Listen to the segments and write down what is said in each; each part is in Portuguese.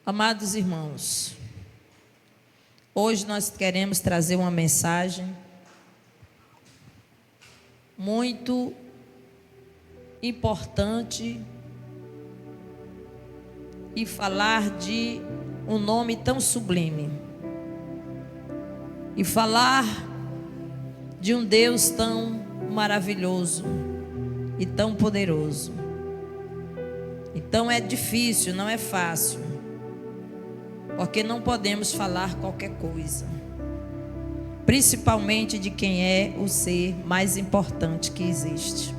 Amados irmãos, hoje nós queremos trazer uma mensagem muito importante e falar de um nome tão sublime e falar de um Deus tão maravilhoso e tão poderoso. Então é difícil, não é fácil, porque não podemos falar qualquer coisa, principalmente de quem é o ser mais importante que existe.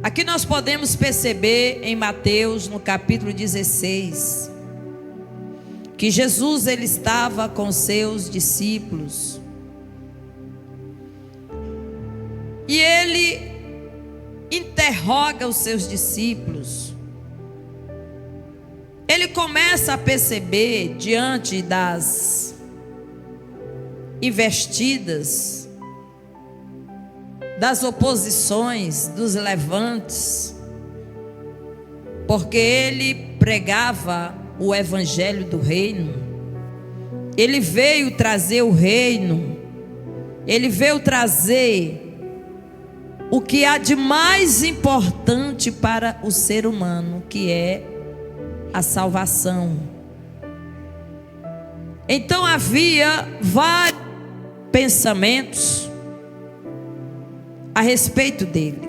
Aqui nós podemos perceber em Mateus, no capítulo 16, que Jesus ele estava com seus discípulos e ele interroga os seus discípulos. Ele começa a perceber, diante das investidas, das oposições, dos levantes, porque ele pregava o evangelho do reino. Ele veio trazer o reino, ele veio trazer o que há de mais importante para o ser humano, que é a salvação. Então havia vários pensamentos a respeito dele.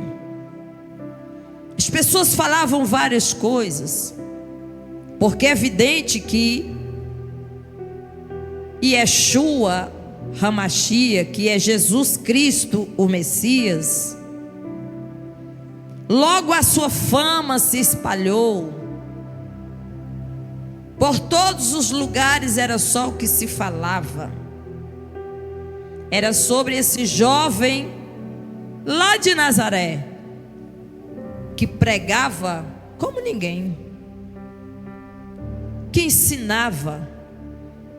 As pessoas falavam várias coisas, porque é evidente que Yeshua HaMashiach, que é Jesus Cristo, o Messias, logo a sua fama se espalhou. Por todos os lugares era só o que se falava. Era sobre esse jovem lá de Nazaré, que pregava como ninguém, que ensinava,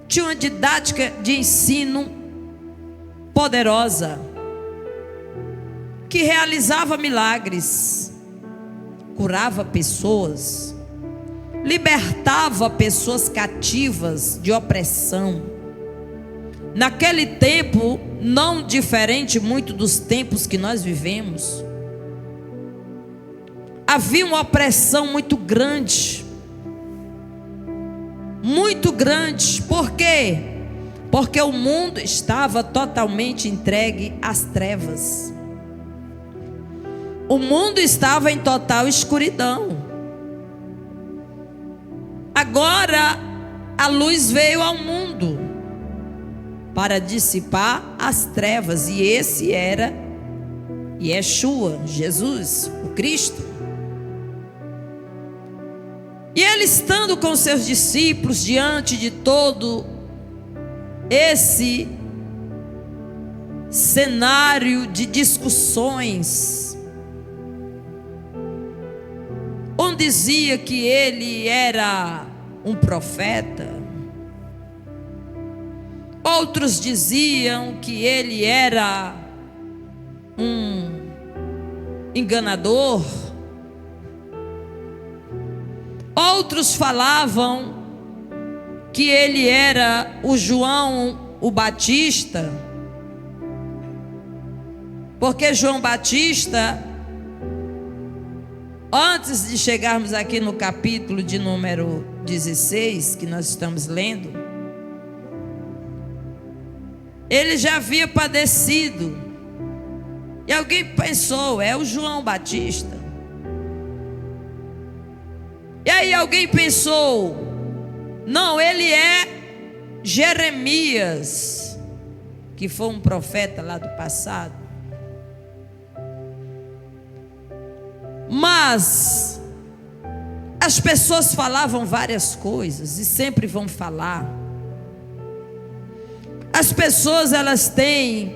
tinha uma didática de ensino poderosa, que realizava milagres, curava pessoas, libertava pessoas cativas de opressão. Naquele tempo, não diferente muito dos tempos que nós vivemos, havia uma opressão muito grande. Muito grande. Por quê? Porque o mundo estava totalmente entregue às trevas. O mundo estava em total escuridão. Agora a luz veio ao mundo para dissipar as trevas, e esse era Yeshua, Jesus, o Cristo. E ele, estando com seus discípulos diante de todo esse cenário de discussões, um dizia que ele era um profeta, outros diziam que ele era um enganador, outros falavam que ele era o João o Batista, porque João Batista, antes de chegarmos aqui no capítulo de número 16, que nós estamos lendo, ele já havia padecido. E alguém pensou, é o João Batista. E aí alguém pensou, não, ele é Jeremias, que foi um profeta lá do passado. Mas as pessoas falavam várias coisas e sempre vão falar. As pessoas, elas têm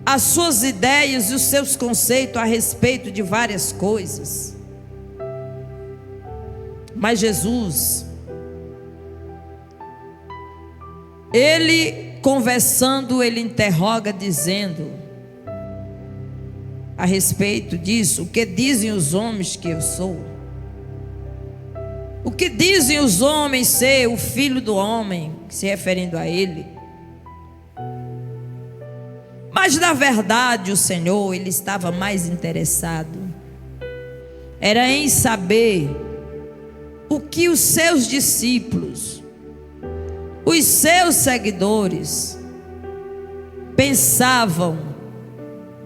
as suas ideias e os seus conceitos a respeito de várias coisas. Mas Jesus, ele conversando, ele interroga dizendo a respeito disso: o que dizem os homens que eu sou? O que dizem os homens ser o filho do homem, se referindo a ele. Mas na verdade o Senhor, ele estava mais interessado era em saber o que os seus discípulos, os seus seguidores pensavam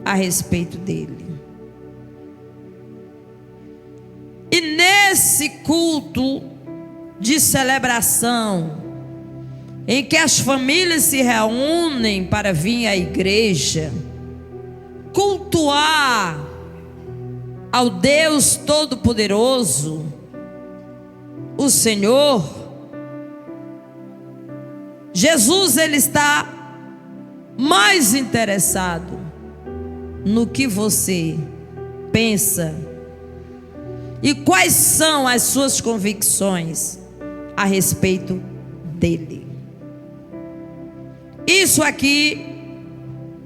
a respeito dele. E nesse culto de celebração, em que as famílias se reúnem para vir à igreja, cultuar ao Deus Todo-Poderoso, o Senhor, Jesus, ele está mais interessado no que você pensa e quais são as suas convicções a respeito dele. Isso aqui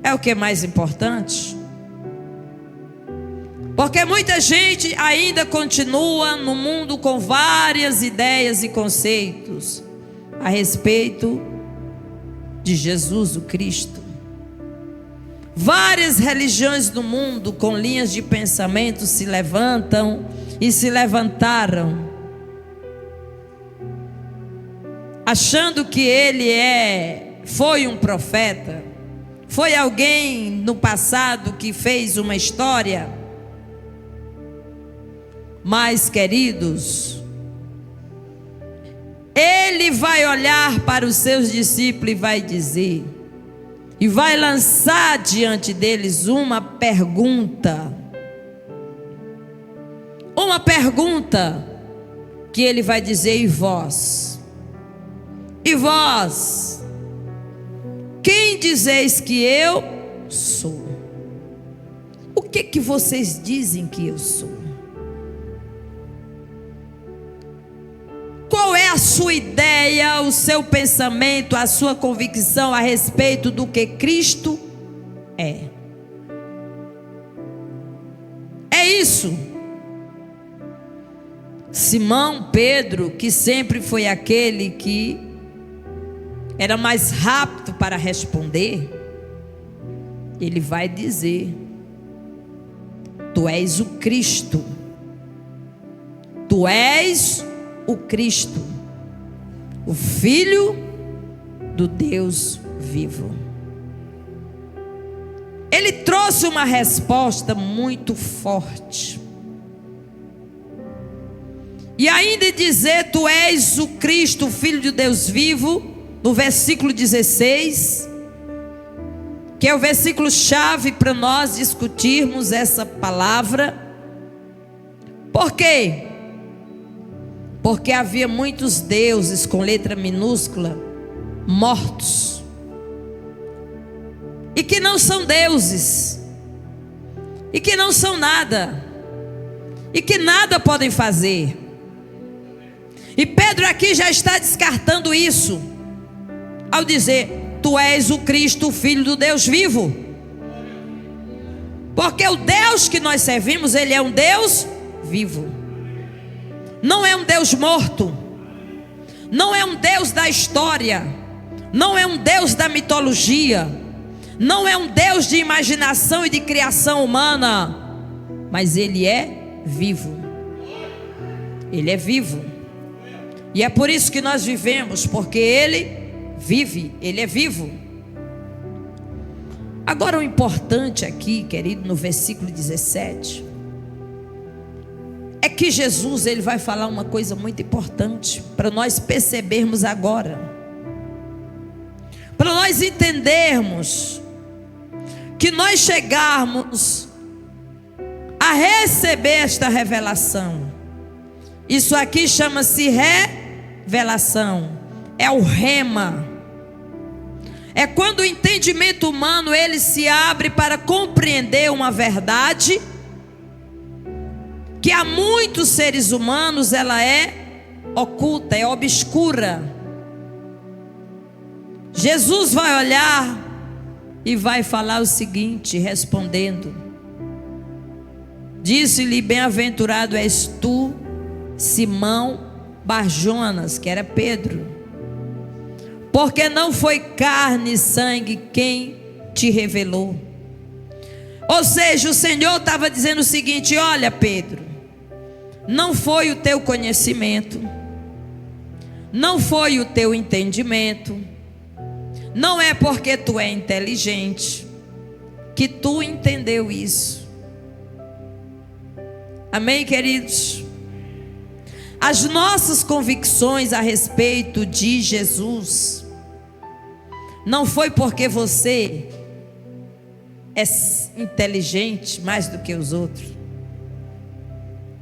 é o que é mais importante, porque muita gente ainda continua no mundo com várias ideias e conceitos a respeito de Jesus o Cristo. Várias religiões do mundo com linhas de pensamento se levantam e se levantaram, achando que ele foi um profeta, foi alguém no passado que fez uma história. Mas, queridos, ele vai olhar para os seus discípulos e vai dizer, e vai lançar diante deles uma pergunta que ele vai dizer: e vós? E vós? Quem dizeis que eu sou? O que vocês dizem que eu sou? Qual é a sua ideia, o seu pensamento, a sua convicção a respeito do que Cristo é? É isso. Simão Pedro, que sempre foi aquele que era mais rápido para responder, ele vai dizer: tu és o Cristo, tu és o Cristo, o Filho do Deus vivo. Ele trouxe uma resposta muito forte. E ainda dizer: tu és o Cristo, o Filho de Deus vivo, no versículo 16, que é o versículo chave para nós discutirmos essa palavra. Por quê? Porque havia muitos deuses com letra minúscula mortos, e que não são deuses, e que não são nada, e que nada podem fazer. E Pedro aqui já está descartando isso, ao dizer: tu és o Cristo, o Filho do Deus vivo. Porque o Deus que nós servimos, ele é um Deus vivo. Não é um Deus morto, não é um Deus da história, não é um Deus da mitologia, não é um Deus de imaginação e de criação humana, mas ele é vivo. Ele é vivo. E é por isso que nós vivemos, porque ele vive, ele é vivo. Agora o importante aqui, querido, no versículo 17, é que Jesus, ele vai falar uma coisa muito importante para nós percebermos agora, para nós entendermos que nós chegarmos a receber esta revelação. Isso aqui chama-se revelação, é o rema. É quando o entendimento humano ele se abre para compreender uma verdade que a muitos seres humanos ela é oculta, é obscura. Jesus vai olhar e vai falar o seguinte, respondendo: disse-lhe: bem-aventurado és tu, Simão Bar-Jonas, que era Pedro, porque não foi carne e sangue quem te revelou. Ou seja, o Senhor estava dizendo o seguinte: olha, Pedro, não foi o teu conhecimento, não foi o teu entendimento, não é porque tu é inteligente que tu entendeu isso. Amém, queridos? As nossas convicções a respeito de Jesus não foi porque você é inteligente mais do que os outros.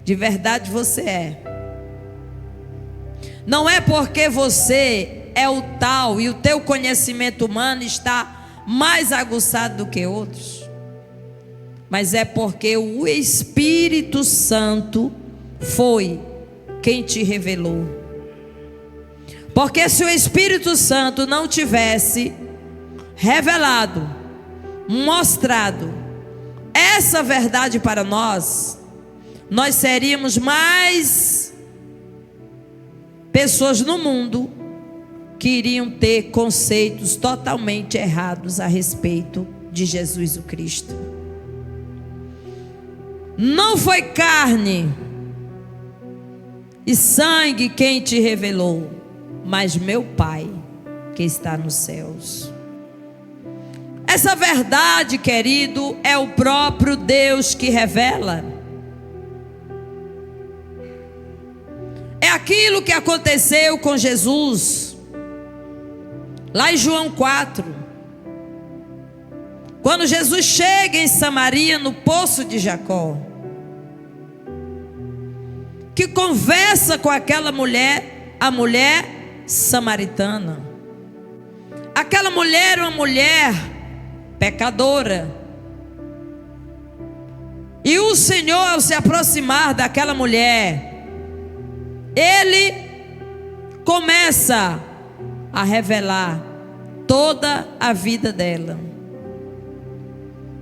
De verdade você é. Não é porque você é o tal e o teu conhecimento humano está mais aguçado do que outros, mas é porque o Espírito Santo foi quem te revelou. Porque se o Espírito Santo não tivesse revelado, mostrado essa verdade para nós, nós seríamos mais pessoas no mundo que iriam ter conceitos totalmente errados a respeito de Jesus o Cristo. Não foi carne e sangue quem te revelou, mas meu Pai que está nos céus. Essa verdade, querido, é o próprio Deus que revela. É aquilo que aconteceu com Jesus lá em João 4, quando Jesus chega em Samaria, no poço de Jacó, que conversa com aquela mulher, a mulher samaritana. Aquela mulher era uma mulher pecadora, e o Senhor, ao se aproximar daquela mulher, Ele começa a revelar toda a vida dela.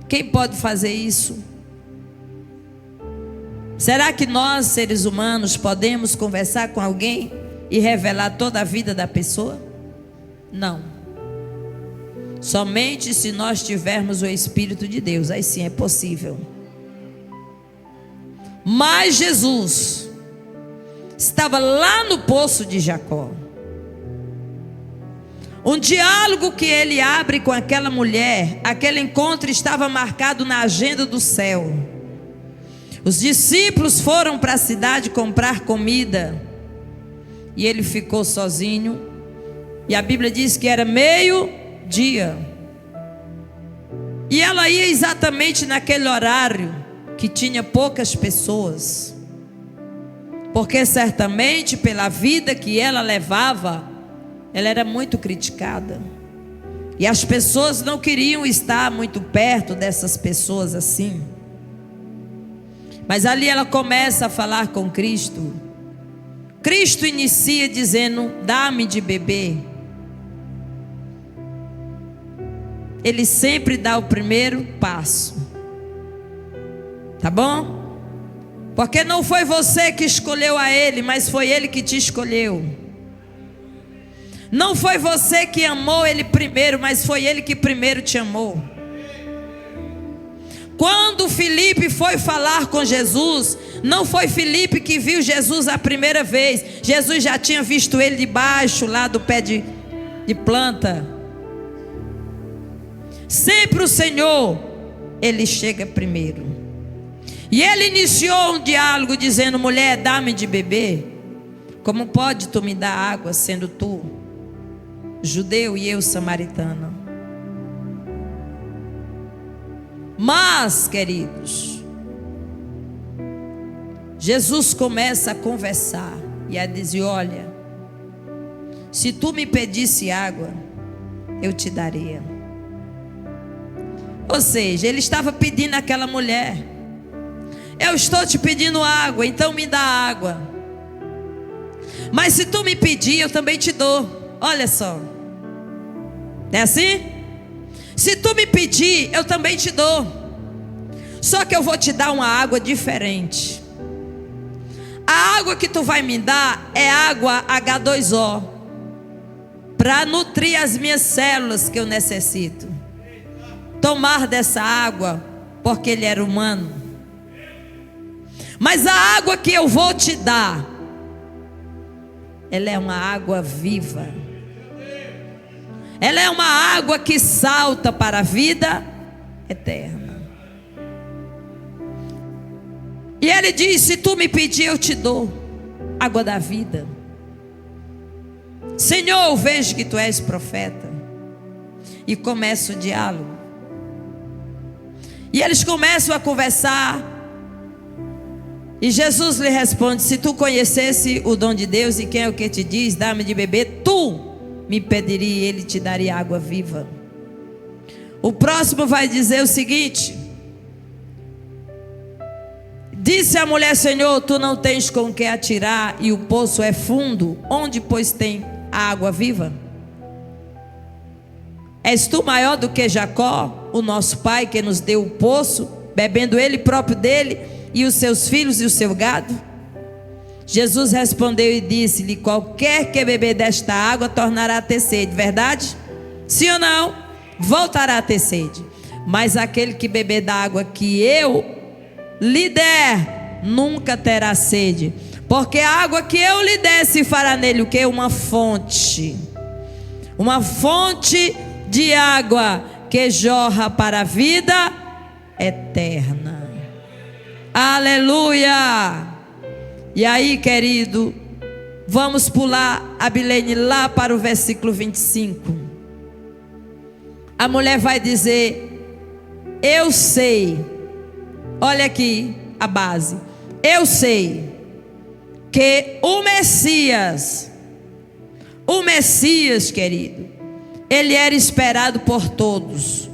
Quem pode fazer isso? Será que nós, seres humanos, podemos conversar com alguém e revelar toda a vida da pessoa? Não. Somente se nós tivermos o Espírito de Deus, aí sim é possível. Mas Jesus estava lá no poço de Jacó. Um diálogo que ele abre com aquela mulher, aquele encontro estava marcado na agenda do céu. Os discípulos foram para a cidade comprar comida, e ele ficou sozinho, e a Bíblia diz que era meio-dia, e ela ia exatamente naquele horário que tinha poucas pessoas, porque certamente pela vida que ela levava, ela era muito criticada, e as pessoas não queriam estar muito perto dessas pessoas assim. Mas ali ela começa a falar com Cristo. Cristo inicia dizendo: dá-me de beber. Ele sempre dá o primeiro passo, tá bom? Porque não foi você que escolheu a Ele, mas foi Ele que te escolheu. Não foi você que amou Ele primeiro, mas foi Ele que primeiro te amou. Quando Filipe foi falar com Jesus, não foi Filipe que viu Jesus a primeira vez. Jesus já tinha visto ele debaixo lá do pé de planta. Sempre o Senhor, Ele chega primeiro. E Ele iniciou um diálogo dizendo: mulher, dá-me de beber. Como pode tu me dar água, sendo tu judeu e eu samaritana? Mas, queridos, Jesus começa a conversar e a dizer: olha, se tu me pedisse água, eu te daria. Ou seja, ele estava pedindo àquela mulher: eu estou te pedindo água, então me dá água. Mas se tu me pedir, eu também te dou. Olha só, é assim? Se tu me pedir, eu também te dou. Só que eu vou te dar uma água diferente. A água que tu vai me dar é água H2O, para nutrir as minhas células que eu necessito. Tomar dessa água, porque ele era humano. Mas a água que eu vou te dar, ela é uma água viva. Ela é uma água que salta para a vida eterna. E ele diz: se tu me pedir, eu te dou água da vida. Senhor, eu vejo que tu és profeta. E começa o diálogo. E eles começam a conversar. E Jesus lhe responde: se tu conhecesse o dom de Deus e quem é o que te diz, dá-me de beber, tu me pediria e ele te daria água viva. O próximo vai dizer o seguinte: disse a mulher: Senhor, tu não tens com que atirar e o poço é fundo, onde pois tem a água viva? És tu maior do que Jacó, o nosso pai, que nos deu o poço, bebendo ele próprio dele, e os seus filhos e o seu gado? Jesus respondeu e disse-lhe: qualquer que beber desta água tornará a ter sede, verdade? Sim ou não? Voltará a ter sede. Mas aquele que beber da água que eu lhe der, nunca terá sede, porque a água que eu lhe der se fará nele o que? Uma fonte de água que jorra para a vida eterna. Aleluia! E aí, querido, vamos pular a Bilene lá para o versículo 25. A mulher vai dizer: eu sei, olha aqui a base, eu sei que o Messias, querido, ele era esperado por todos.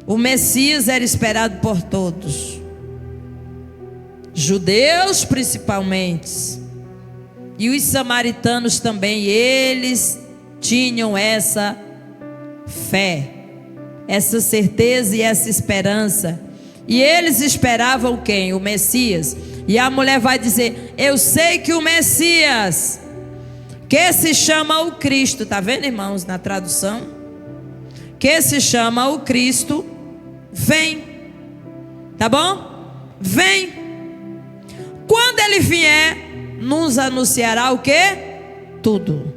O Messias era esperado por todos, judeus principalmente, e os samaritanos também. Eles tinham essa fé, essa certeza e essa esperança, e eles esperavam quem? O Messias. E a mulher vai dizer: eu sei que o Messias, que se chama o Cristo, está vendo, irmãos, na tradução? Que se chama o Cristo, vem, tá bom? Vem. Quando ele vier, nos anunciará o que? Tudo.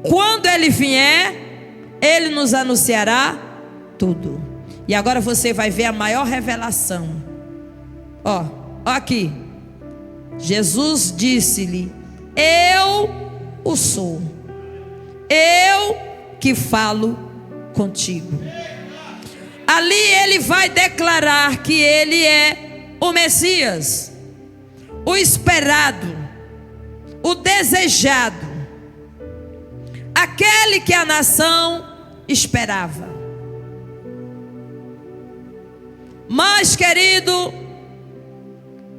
Quando ele vier, ele nos anunciará tudo. E agora você vai ver a maior revelação. Ó aqui. Jesus disse-lhe: eu o sou, eu que falo contigo. Ali ele vai declarar que ele é o Messias, o esperado, o desejado, aquele que a nação esperava. Mas, querido,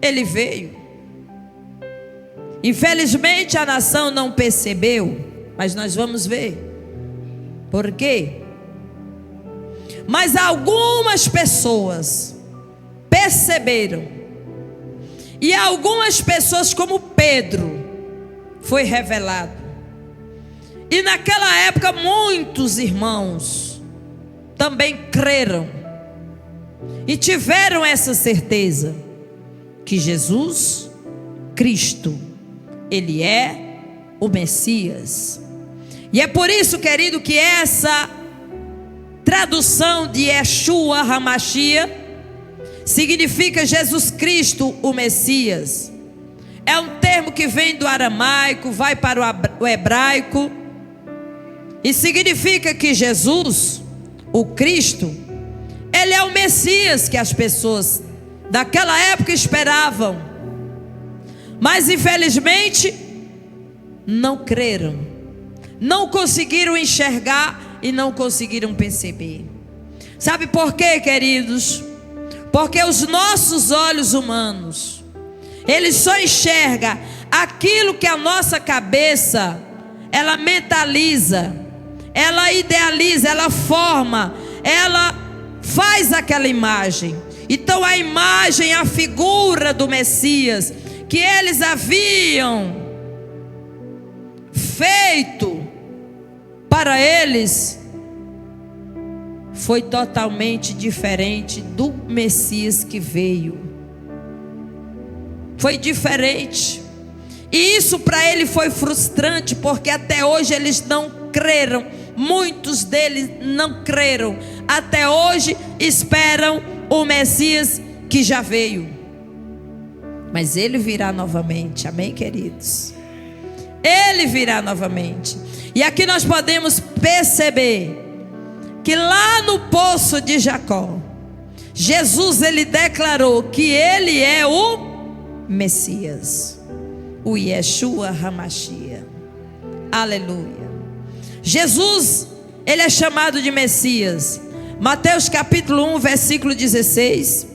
ele veio. Infelizmente a nação não percebeu, mas nós vamos ver por quê. Mas algumas pessoas perceberam, e algumas pessoas, como Pedro, foi revelado. E naquela época muitos irmãos também creram e tiveram essa certeza que Jesus Cristo, ele é o Messias. E é por isso, querido, que essa tradução de Yeshua HaMashiach significa Jesus Cristo, o Messias. É um termo que vem do aramaico, vai para o hebraico, e significa que Jesus, o Cristo, ele é o Messias que as pessoas daquela época esperavam. Mas infelizmente não creram, não conseguiram enxergar e não conseguiram perceber. Sabe por quê, queridos? Porque os nossos olhos humanos, eles só enxergam aquilo que a nossa cabeça, ela mentaliza, ela idealiza, ela forma, ela faz aquela imagem. Então a imagem, a figura do Messias, que eles haviam feito para eles foi totalmente diferente do Messias que veio. Foi diferente. E isso para ele foi frustrante, porque até hoje eles não creram. Muitos deles não creram. Até hoje esperam o Messias que já veio. Mas ele virá novamente. Amém, queridos? Ele virá novamente. E aqui nós podemos perceber que lá no poço de Jacó, Jesus ele declarou que ele é o Messias, o Yeshua HaMashiach. Aleluia. Jesus, ele é chamado de Messias. Mateus capítulo 1, versículo 16.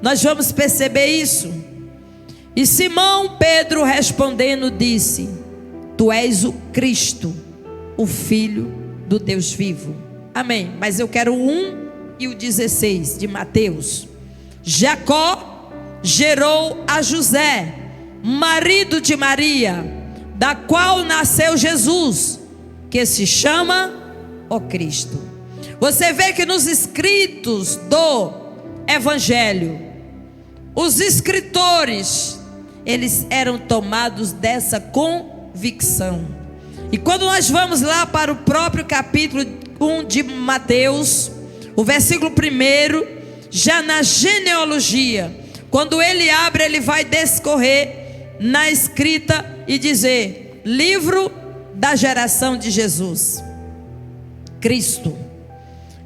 Nós vamos perceber isso. E Simão Pedro respondendo disse: Tu és o Cristo, o Filho do Deus vivo. Amém. Mas eu quero o 1 e o 16 de Mateus. Jacó gerou a José, marido de Maria, da qual nasceu Jesus, que se chama o Cristo. Você vê que nos escritos do Evangelho, os escritores, eles eram tomados dessa convicção. E quando nós vamos lá para o próprio capítulo 1 de Mateus, o versículo 1, já na genealogia, quando ele abre, ele vai discorrer na escrita e dizer: livro da geração de Jesus, Cristo.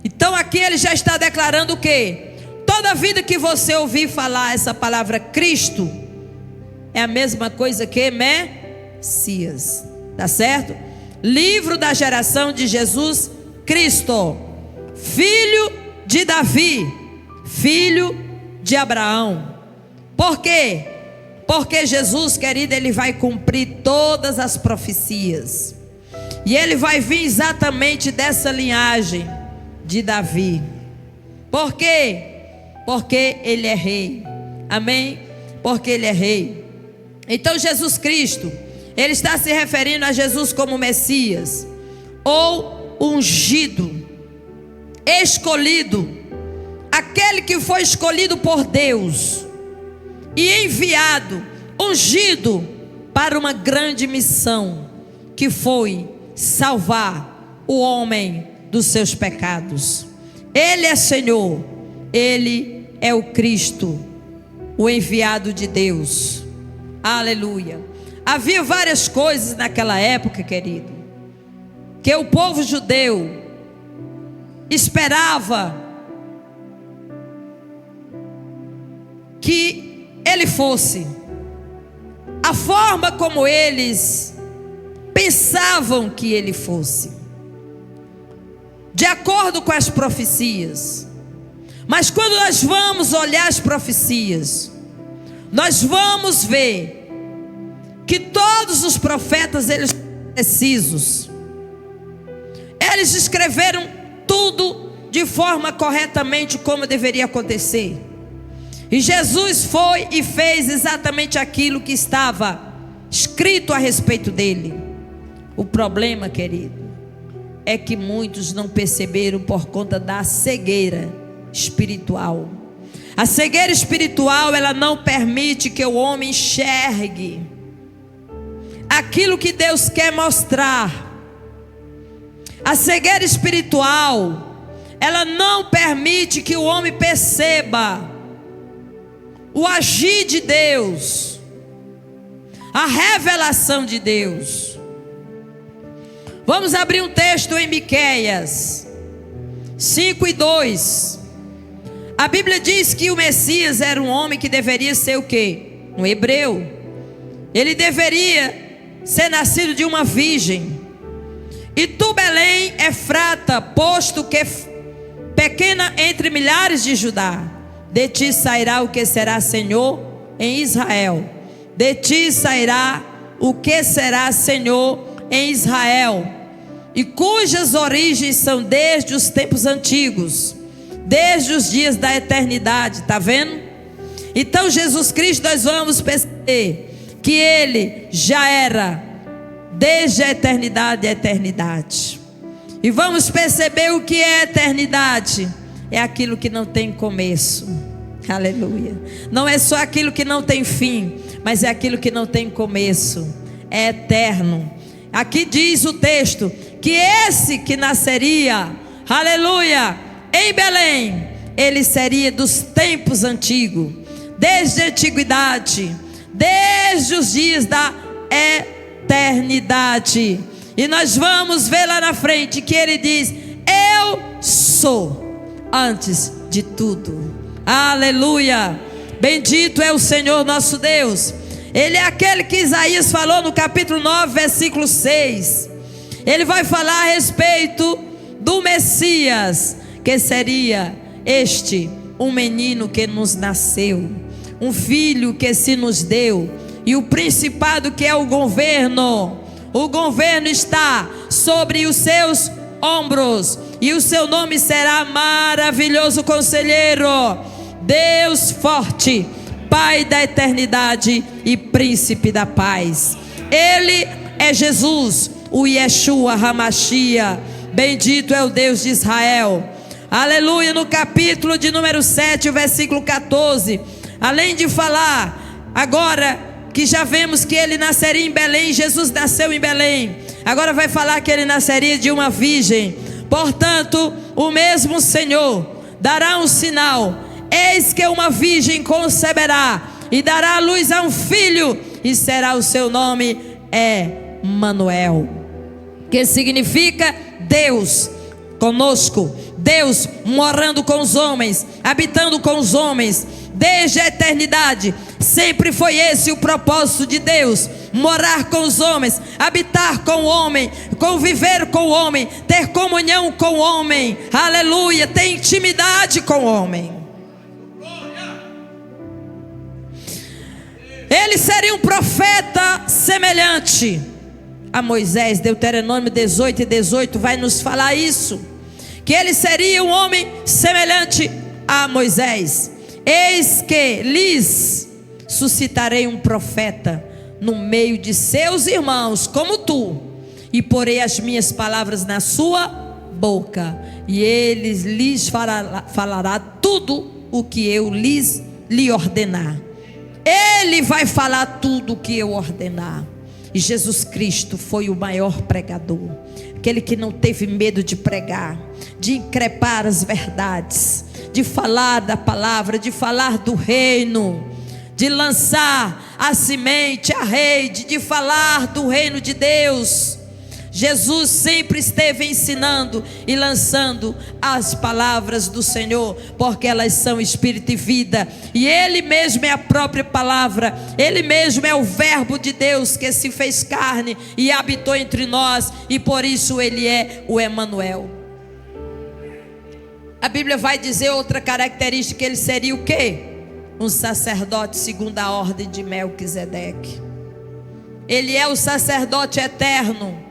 Então aqui ele já está declarando o quê? Toda vida que você ouvir falar essa palavra Cristo, é a mesma coisa que Messias. Tá certo? Livro da geração de Jesus, Cristo, filho de Davi, filho de Abraão. Por quê? Porque Jesus, querido, ele vai cumprir todas as profecias. E ele vai vir exatamente dessa linhagem de Davi. Por quê? Porque ele é rei. Amém? Porque ele é rei. Então Jesus Cristo, ele está se referindo a Jesus como Messias, ou ungido, escolhido, aquele que foi escolhido por Deus e enviado, ungido para uma grande missão, que foi salvar o homem dos seus pecados. Ele é Senhor, ele é o Cristo, o enviado de Deus. Aleluia. Havia várias coisas naquela época, querido, que o povo judeu esperava que ele fosse. A forma como eles pensavam que ele fosse, de acordo com as profecias. Mas quando nós vamos olhar as profecias, nós vamos ver que todos os profetas, eles são precisos. Eles escreveram tudo de forma corretamente como deveria acontecer. E Jesus foi e fez exatamente aquilo que estava escrito a respeito dele. O problema, querido, é que muitos não perceberam por conta da cegueira espiritual. A cegueira espiritual, ela não permite que o homem enxergue aquilo que Deus quer mostrar. A cegueira espiritual, ela não permite que o homem perceba o agir de Deus, a revelação de Deus. Vamos abrir um texto em Miqueias 5:2. A Bíblia diz que o Messias era um homem que deveria ser o quê? Um hebreu. Ele deveria ser nascido de uma virgem. E tu, Belém, Efrata, posto que pequena entre milhares de Judá, de ti sairá o que será Senhor em Israel. De ti sairá o que será Senhor em Israel, e cujas origens são desde os tempos antigos, desde os dias da eternidade. Está vendo? Então Jesus Cristo, nós vamos perceber que Ele já era desde a eternidade à eternidade. E vamos perceber o que é eternidade. É aquilo que não tem começo. Aleluia. Não é só aquilo que não tem fim, mas é aquilo que não tem começo. É eterno. Aqui diz o texto que esse que nasceria, aleluia, em Belém, ele seria dos tempos antigos, desde a antiguidade, desde os dias da eternidade. E nós vamos ver lá na frente que ele diz: eu sou antes de tudo. Aleluia. Bendito é o Senhor nosso Deus. Ele é aquele que Isaías falou no capítulo 9, versículo 6. Ele vai falar a respeito do Messias, que seria este, um menino que nos nasceu, um filho que se nos deu, e o principado que é o governo está sobre os seus ombros, e o seu nome será Maravilhoso Conselheiro, Deus Forte, Pai da eternidade e Príncipe da paz. Ele é Jesus, o Yeshua HaMashiach. Bendito é o Deus de Israel. Aleluia. No capítulo de número 7, o versículo 14, além de falar agora que já vemos que ele nasceria em Belém, Jesus nasceu em Belém, agora vai falar que ele nasceria de uma virgem. Portanto, o mesmo Senhor dará um sinal: eis que uma virgem conceberá e dará à luz a um filho, e será o seu nome Emanuel, que significa Deus conosco, Deus morando com os homens, habitando com os homens. Desde a eternidade sempre foi esse o propósito de Deus: morar com os homens, habitar com o homem, conviver com o homem, ter comunhão com o homem, aleluia, ter intimidade com o homem. Ele seria um profeta semelhante a Moisés. Deuteronômio 18 e 18 vai nos falar isso, que ele seria um homem semelhante a Moisés. Eis que lhes suscitarei um profeta no meio de seus irmãos, como tu, e porei as minhas palavras na sua boca, e eles lhes falará tudo o que eu lhe ordenar. Ele vai falar tudo o que eu ordenar. E Jesus Cristo foi o maior pregador, aquele que não teve medo de pregar, de increpar as verdades, de falar da palavra, de falar do reino, de lançar a semente, a rede, de falar do reino de Deus. Jesus sempre esteve ensinando e lançando as palavras do Senhor, porque elas são espírito e vida, e Ele mesmo é a própria palavra, Ele mesmo é o verbo de Deus que se fez carne e habitou entre nós, e por isso Ele é o Emanuel. A Bíblia vai dizer outra característica: ele seria o quê? Um sacerdote segundo a ordem de Melquisedeque. Ele é o sacerdote eterno.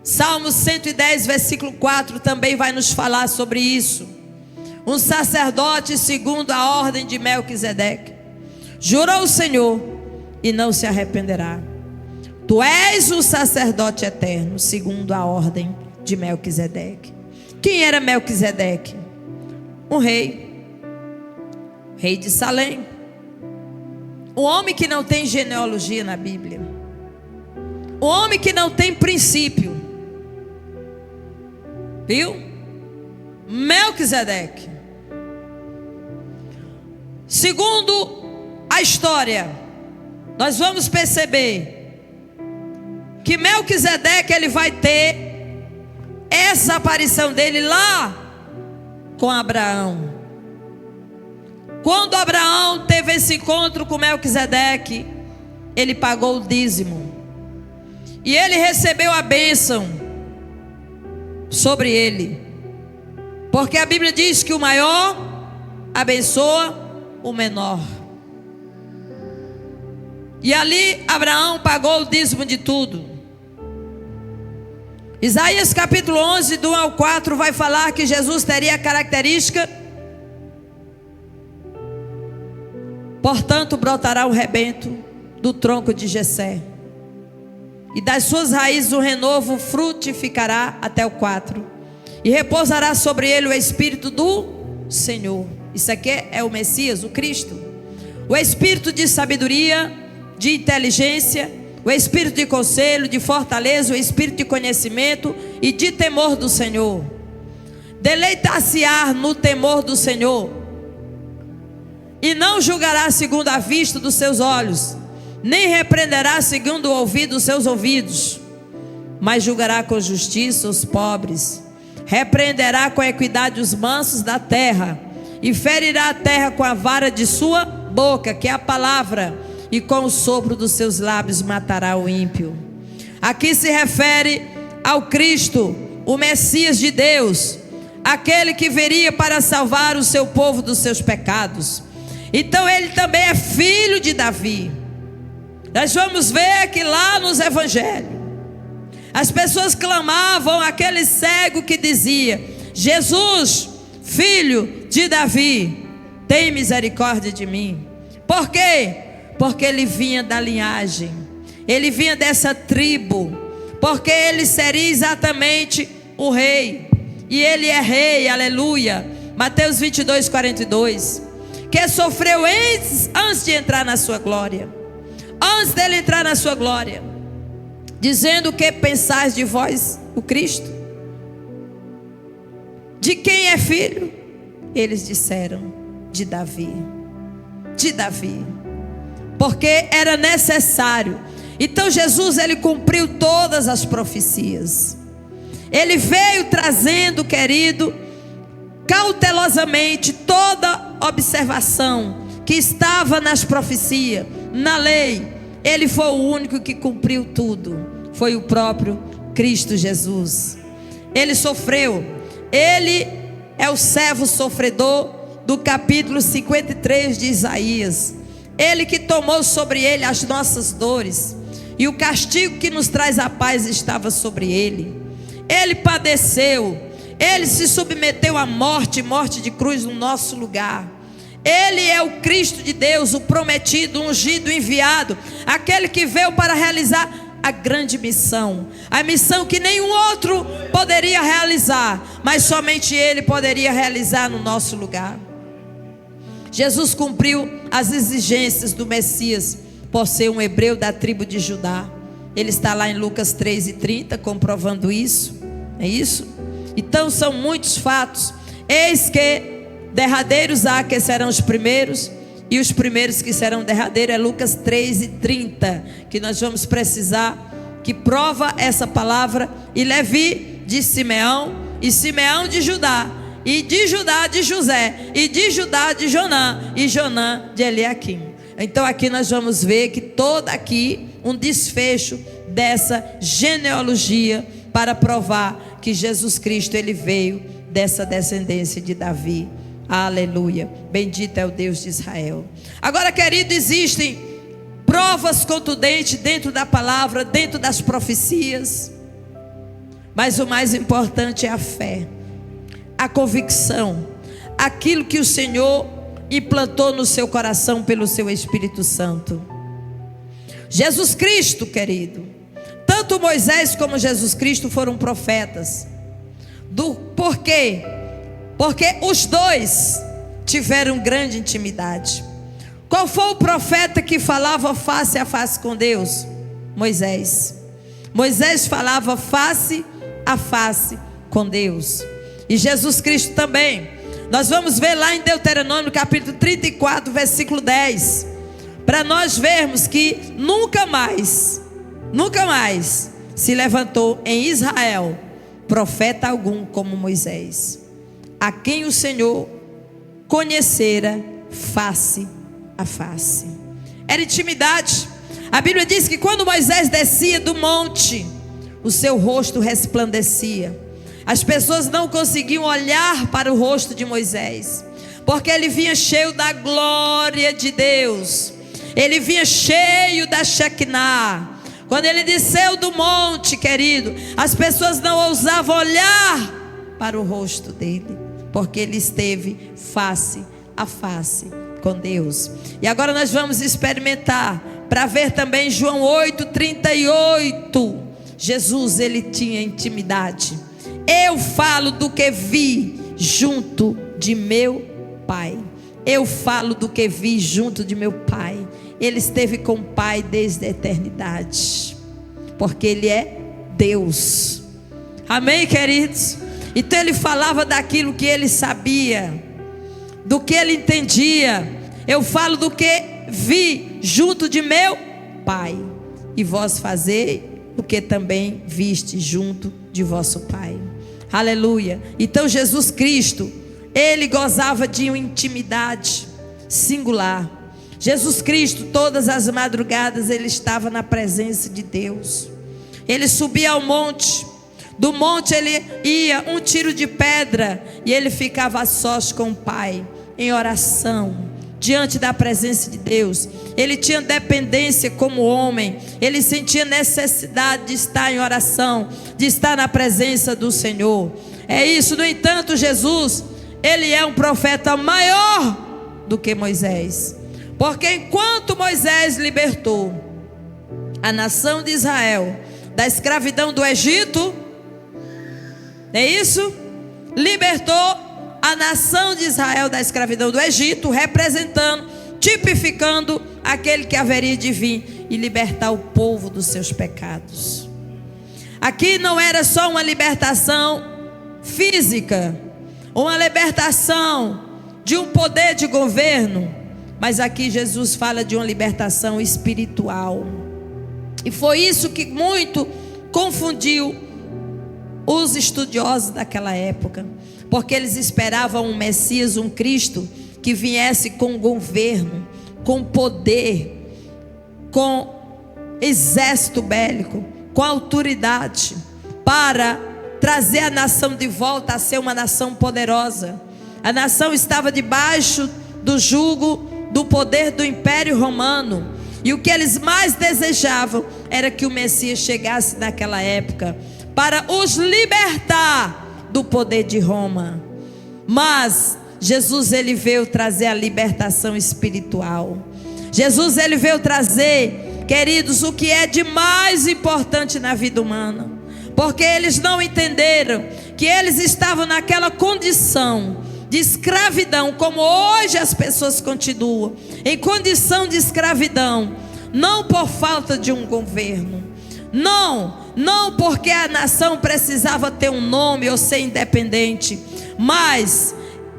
Salmo 110, versículo 4 também vai nos falar sobre isso. Um sacerdote segundo a ordem de Melquisedeque. Jurou o Senhor e não se arrependerá. Tu és um sacerdote eterno segundo a ordem de Melquisedeque. Quem era Melquisedeque? Um rei, rei de Salém, um homem que não tem genealogia na Bíblia, um homem que não tem princípio, viu? Melquisedeque, segundo a história, nós vamos perceber que Melquisedeque, ele vai ter essa aparição dele lá com Abraão. Quando Abraão teve esse encontro com Melquisedeque, ele pagou o dízimo, e ele recebeu a bênção sobre ele, porque a Bíblia diz que o maior abençoa o menor. E ali Abraão pagou o dízimo de tudo. Isaías capítulo 11, do 1 ao 4 vai falar que Jesus teria a característica: portanto brotará um rebento do tronco de Jessé, e das suas raízes o renovo frutificará. Até o 4. E repousará sobre ele o Espírito do Senhor. Isso aqui é o Messias, o Cristo. O Espírito de sabedoria, de inteligência, o Espírito de conselho, de fortaleza, o Espírito de conhecimento e de temor do Senhor. Deleitar-se-á no temor do Senhor, e não julgará segundo a vista dos seus olhos, nem repreenderá segundo o ouvido dos seus ouvidos, mas julgará com justiça os pobres, repreenderá com equidade os mansos da terra, e ferirá a terra com a vara de sua boca, que é a palavra, e com o sopro dos seus lábios matará o ímpio. Aqui se refere ao Cristo, o Messias de Deus, aquele que viria para salvar o seu povo dos seus pecados. Então ele também é filho de Davi. Nós vamos ver que lá nos evangelhos, as pessoas clamavam aquele cego que dizia: Jesus, filho de Davi, tem misericórdia de mim. Por quê? Porque ele vinha da linhagem, ele vinha dessa tribo, porque ele seria exatamente o rei, e ele é rei, aleluia. Mateus 22, 42, que sofreu antes de entrar na sua glória, antes dele entrar na sua glória, dizendo: o que pensais de vós, o Cristo? De quem é filho? Eles disseram: de Davi. De Davi, porque era necessário. Então Jesus, ele cumpriu todas as profecias. Ele veio trazendo, querido, cautelosamente toda observação que estava nas profecias, na lei. Ele foi o único que cumpriu tudo. Foi o próprio Cristo Jesus. Ele sofreu. Ele é o servo sofredor do capítulo 53 de Isaías. Ele que tomou sobre ele as nossas dores, e o castigo que nos traz a paz estava sobre ele. Ele padeceu, ele se submeteu à morte, morte de cruz no nosso lugar. Ele é o Cristo de Deus, o prometido, o ungido, o enviado, aquele que veio para realizar a grande missão, a missão que nenhum outro poderia realizar, mas somente ele poderia realizar no nosso lugar. Jesus cumpriu as exigências do Messias por ser um hebreu da tribo de Judá. Ele está lá em Lucas 3:30 comprovando isso. É isso? Então são muitos fatos. Eis que derradeiros há que serão os primeiros, e os primeiros que serão derradeiros. É Lucas 3:30 que nós vamos precisar, que prova essa palavra. E Levi de Simeão, e Simeão de Judá, e de Judá de José, e de Judá de Jonã, e Jonã de Eliaquim. Então aqui nós vamos ver que todo aqui um desfecho dessa genealogia, para provar que Jesus Cristo, ele veio dessa descendência de Davi. Aleluia, bendito é o Deus de Israel. Agora, querido, existem provas contundentes dentro da palavra, dentro das profecias, mas o mais importante é a fé, a convicção, aquilo que o Senhor implantou no seu coração pelo seu Espírito Santo. Jesus Cristo, querido, tanto Moisés como Jesus Cristo foram profetas. Por quê? Porque os dois tiveram grande intimidade. Qual foi o profeta que falava face a face com Deus? Moisés. Moisés falava face a face com Deus. E Jesus Cristo também. Nós vamos ver lá em Deuteronômio capítulo 34, versículo 10, para nós vermos que nunca mais se levantou em Israel profeta algum como Moisés, a quem o Senhor conhecera face a face. Era intimidade. A Bíblia diz que quando Moisés descia do monte, o seu rosto resplandecia. As pessoas não conseguiam olhar para o rosto de Moisés, porque ele vinha cheio da glória de Deus. Ele vinha cheio da Shekinah. Quando ele desceu do monte, querido, as pessoas não ousavam olhar para o rosto dele, porque ele esteve face a face com Deus. E agora nós vamos experimentar para ver também João 8:38. Jesus, ele tinha intimidade. Eu falo do que vi junto de meu Pai. Eu falo do que vi junto de meu Pai. Ele esteve com o Pai desde a eternidade, porque Ele é Deus. Amém, queridos? Então ele falava daquilo que ele sabia, do que ele entendia. Eu falo do que vi junto de meu Pai, e vós fazei o que também viste junto de vosso Pai. Aleluia. Então Jesus Cristo, ele gozava de uma intimidade singular. Jesus Cristo, todas as madrugadas, ele estava na presença de Deus. Ele subia ao monte, do monte ele ia um tiro de pedra, e ele ficava a sós com o Pai, em oração, diante da presença de Deus. Ele tinha dependência como homem, ele sentia necessidade de estar em oração, de estar na presença do Senhor. É isso. No entanto, Jesus, ele é um profeta maior do que Moisés, porque enquanto Moisés libertou a nação de Israel da escravidão do Egito, é isso? Libertou a nação de Israel da escravidão do Egito, representando, tipificando aquele que haveria de vir e libertar o povo dos seus pecados. Aqui não era só uma libertação física, uma libertação de um poder de governo, mas aqui Jesus fala de uma libertação espiritual. E foi isso que muito confundiu os estudiosos daquela época, porque eles esperavam um Messias, um Cristo que viesse com governo, com poder, com exército bélico, com autoridade, para trazer a nação de volta a ser uma nação poderosa. A nação estava debaixo do jugo do poder do Império Romano, e o que eles mais desejavam era que o Messias chegasse naquela época para os libertar do poder de Roma. Mas Jesus, ele veio trazer a libertação espiritual. Jesus, ele veio trazer, queridos, o que é de mais importante na vida humana, porque eles não entenderam que eles estavam naquela condição de escravidão, como hoje as pessoas continuam em condição de escravidão, não por falta de um governo, não porque a nação precisava ter um nome ou ser independente, mas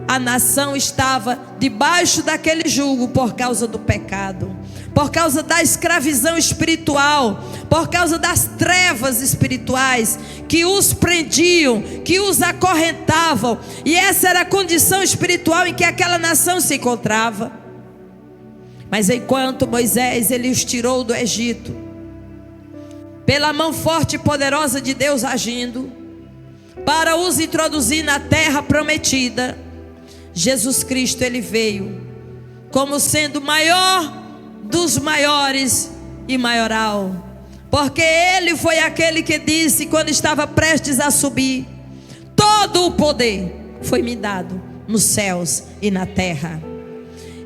a nação estava debaixo daquele jugo por causa do pecado, por causa da escravidão espiritual, por causa das trevas espirituais que os prendiam, que os acorrentavam. E essa era a condição espiritual em que aquela nação se encontrava. Mas enquanto Moisés, ele os tirou do Egito, pela mão forte e poderosa de Deus agindo, para os introduzir na terra prometida, Jesus Cristo, ele veio como sendo maior dos maiores e maioral, porque ele foi aquele que disse, quando estava prestes a subir: todo o poder foi me dado nos céus e na terra.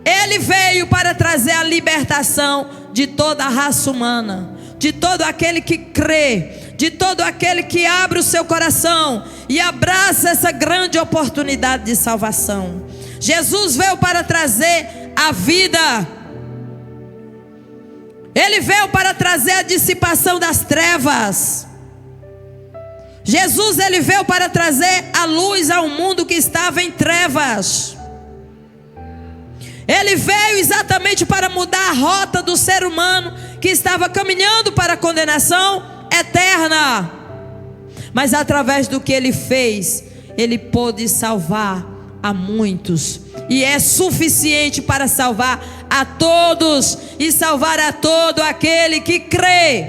Ele veio para trazer a libertação de toda a raça humana, de todo aquele que crê, de todo aquele que abre o seu coração e abraça essa grande oportunidade de salvação. Jesus veio para trazer a vida. Ele veio para trazer a dissipação das trevas. Jesus, ele veio para trazer a luz ao mundo que estava em trevas. Ele veio exatamente para mudar a rota do ser humano que estava caminhando para a condenação eterna. Mas através do que ele fez, ele pôde salvar a muitos, e é suficiente para salvar a todos e salvar a todo aquele que crê.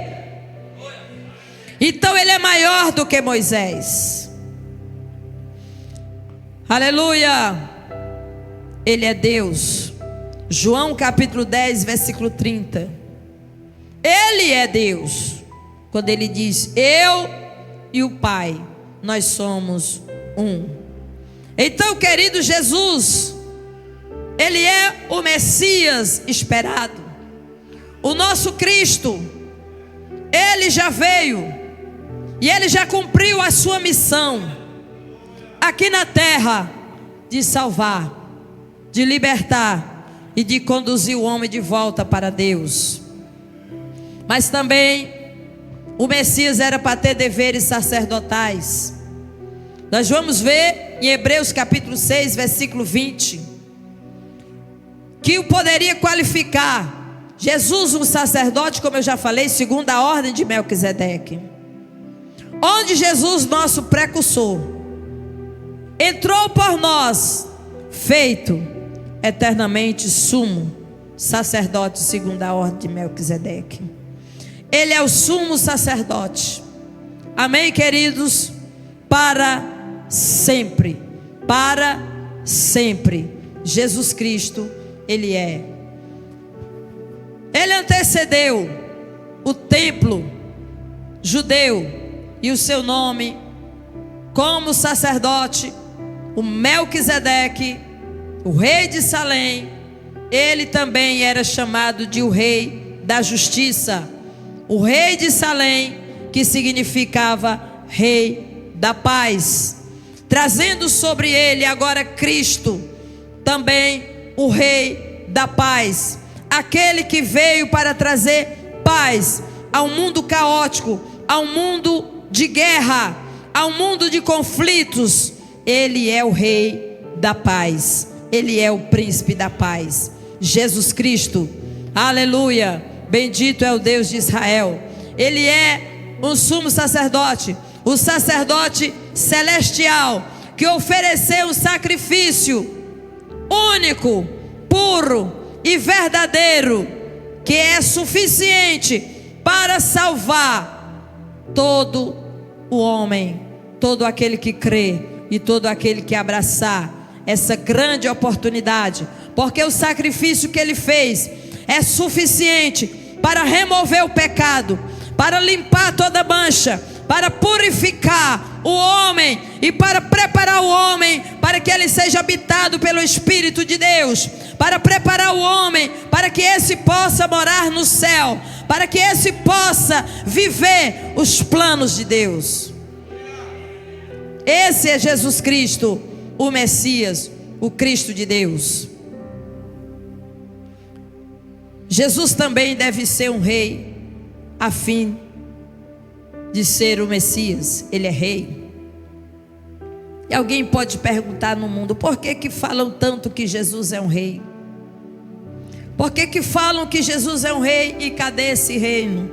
Então ele é maior do que Moisés. Aleluia. Ele é Deus. João capítulo 10 versículo 30. Ele é Deus, quando ele diz: eu e o Pai, nós somos um. Então, querido, Jesus, ele é o Messias esperado, O nosso Cristo, Ele já veio e Ele já cumpriu a sua missão aqui na terra, de salvar, de libertar e de conduzir o homem de volta para Deus. Mas também o Messias era para ter deveres sacerdotais. Nós vamos ver em Hebreus capítulo 6, versículo 20, que o poderia qualificar Jesus um sacerdote, como eu já falei, segundo a ordem de Melquisedeque. Onde Jesus, nosso precursor, entrou por nós, feito eternamente sumo sacerdote segundo a ordem de Melquisedeque. Ele é o sumo sacerdote. Amém, queridos? Para sempre. Para sempre. Jesus Cristo, Ele é. Ele antecedeu o templo judeu e o seu nome como sacerdote, o Melquisedeque, o rei de Salém. Ele também era chamado de o rei da justiça. O rei de Salém, que significava rei da paz, trazendo sobre ele agora Cristo, também o rei da paz, aquele que veio para trazer paz ao mundo caótico, ao mundo de guerra, ao mundo de conflitos. Ele é o rei da paz, ele é o príncipe da paz, Jesus Cristo, aleluia. Bendito é o Deus de Israel. Ele é um sumo sacerdote, o sacerdote celestial, que ofereceu um sacrifício único, puro e verdadeiro, que é suficiente para salvar todo o homem, todo aquele que crê e todo aquele que abraçar essa grande oportunidade, porque o sacrifício que ele fez é suficiente para remover o pecado, para limpar toda mancha, para purificar o homem e para preparar o homem para que ele seja habitado pelo Espírito de Deus, para preparar o homem para que esse possa morar no céu, para que esse possa viver os planos de Deus. Esse é Jesus Cristo, o Messias, o Cristo de Deus. Jesus também deve ser um rei, a fim de ser o Messias. Ele é rei. E alguém pode perguntar no mundo: por que que falam tanto que Jesus é um rei? Por que que falam que Jesus é um rei e cadê esse reino?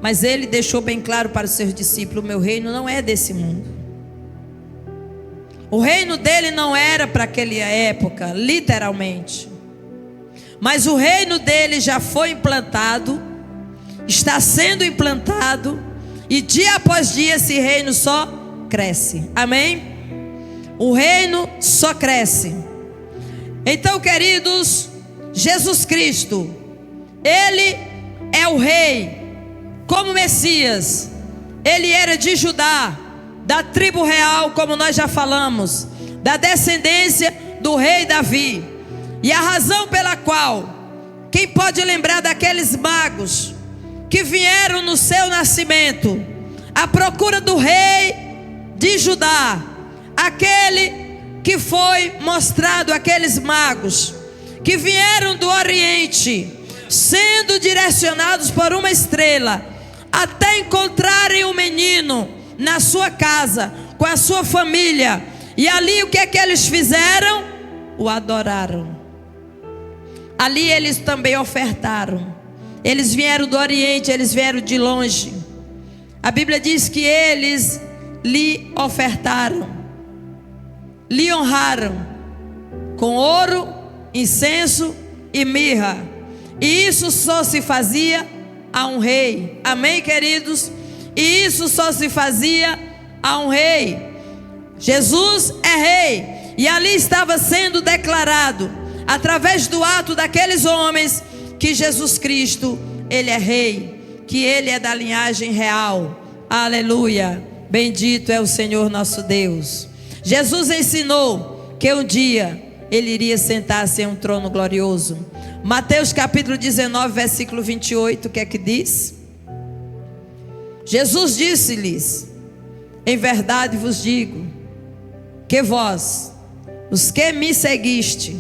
Mas ele deixou bem claro para os seus discípulos: o meu reino não é desse mundo. O reino dele não era para aquela época, literalmente. Mas o reino dele já foi implantado, está sendo implantado, e dia após dia esse reino só cresce. Amém? O reino só cresce. Então, queridos, Jesus Cristo, Ele é o rei, como Messias. Ele era de Judá, da tribo real, como nós já falamos, da descendência do rei Davi. E a razão pela qual, quem pode lembrar daqueles magos que vieram no seu nascimento à procura do rei de Judá, aquele que foi mostrado, aqueles magos que vieram do Oriente, sendo direcionados por uma estrela, até encontrarem o menino na sua casa, com a sua família. E ali o que é que eles fizeram? O adoraram. Ali eles também ofertaram. Eles vieram do Oriente, eles vieram de longe. A Bíblia diz que eles lhe ofertaram, lhe honraram com ouro, incenso e mirra. E isso só se fazia a um rei. Amém, queridos? E isso só se fazia a um rei. Jesus é rei. E ali estava sendo declarado, através do ato daqueles homens, que Jesus Cristo, Ele é rei, que Ele é da linhagem real. Aleluia, bendito é o Senhor nosso Deus. Jesus ensinou que um dia ele iria sentar-se em um trono glorioso. Mateus capítulo 19, versículo 28, o que é que diz? Jesus disse-lhes: em verdade vos digo, que vós, os que me seguiste,